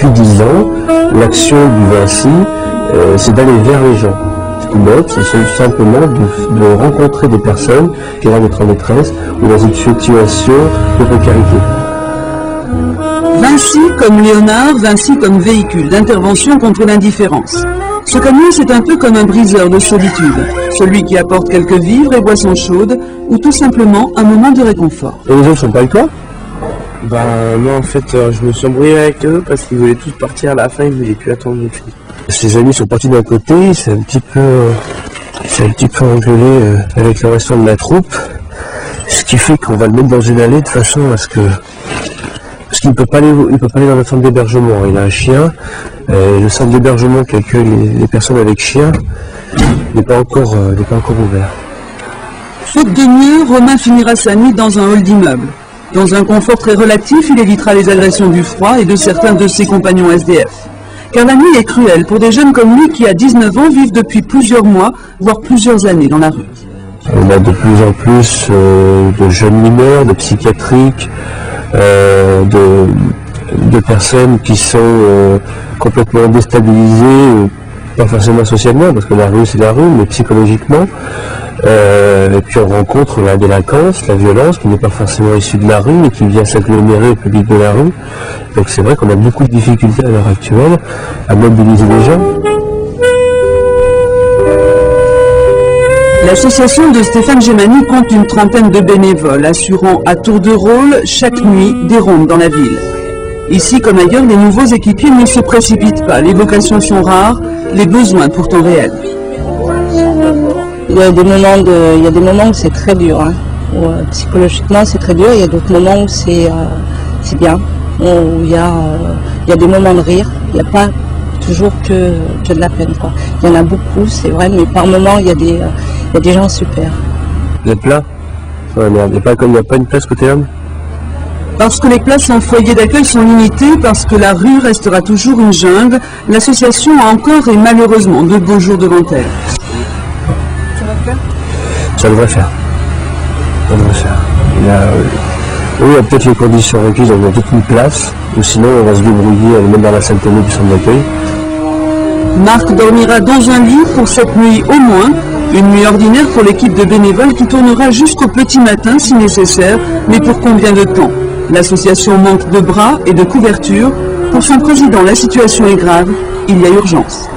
depuis 10 ans, l'action du Vinci, c'est d'aller vers les gens. Ce qui m'aide, c'est simplement de rencontrer des personnes qui vont être en détresse ou dans une situation de précarité. Vinci comme Léonard, Vinci comme véhicule d'intervention contre l'indifférence. Ce camion, c'est un peu comme un briseur de solitude, celui qui apporte quelques vivres et boissons chaudes, ou tout simplement un moment de réconfort. Et les autres sont pas avec toi? Moi en fait je me suis embrouillé avec eux parce qu'ils voulaient tous partir à la fin, ils voulaient plus attendre les filles. Ses amis sont partis d'un côté, c'est un petit peu engueulé avec le restant de la troupe, ce qui fait qu'on va le mettre dans une allée de façon à ce que... Parce qu'il ne peut pas aller dans le centre d'hébergement, il a un chien, le centre d'hébergement qui accueille les personnes avec chien n'est pas encore ouvert. Faute de mieux, Romain finira sa nuit dans un hall d'immeuble. Dans un confort très relatif, il évitera les agressions du froid et de certains de ses compagnons SDF. Car la nuit est cruelle pour des jeunes comme lui qui, à 19 ans, vivent depuis plusieurs mois, voire plusieurs années dans la rue. On a de plus en plus de jeunes mineurs, de psychiatriques, de personnes qui sont complètement déstabilisées, pas forcément socialement, parce que la rue c'est la rue, mais psychologiquement. Et puis on rencontre la délinquance, la violence, qui n'est pas forcément issue de la rue, mais qui vient s'agglomérer au public de la rue. Donc c'est vrai qu'on a beaucoup de difficultés à l'heure actuelle à mobiliser les gens. L'association de Stéphane Gemani compte une trentaine de bénévoles, assurant à tour de rôle, chaque nuit, des rondes dans la ville. Ici comme ailleurs, les nouveaux équipiers ne se précipitent pas, les vocations sont rares, les besoins pourtant réels. Il y a des moments où c'est très dur, hein. Psychologiquement c'est très dur, il y a d'autres moments où c'est bien, où il y a des moments de rire, il n'y a pas toujours que de la peine, quoi. Il y en a beaucoup, c'est vrai, mais par moments il y a des gens super. Vous êtes là? Ouais, merde, il n'y a pas une place côté homme? Parce que les places en foyer d'accueil sont limitées, parce que la rue restera toujours une jungle, l'association a encore et malheureusement de beaux jours devant elle. Ça devrait faire. Il y a peut-être les conditions requises, on a toute une place, ou sinon on va se débrouiller à le mettre dans la salle du centre d'accueil. Marc dormira dans un lit pour cette nuit au moins, une nuit ordinaire pour l'équipe de bénévoles qui tournera jusqu'au petit matin si nécessaire, mais pour combien de temps? L'association manque de bras et de couverture. Pour son président, la situation est grave, il y a urgence.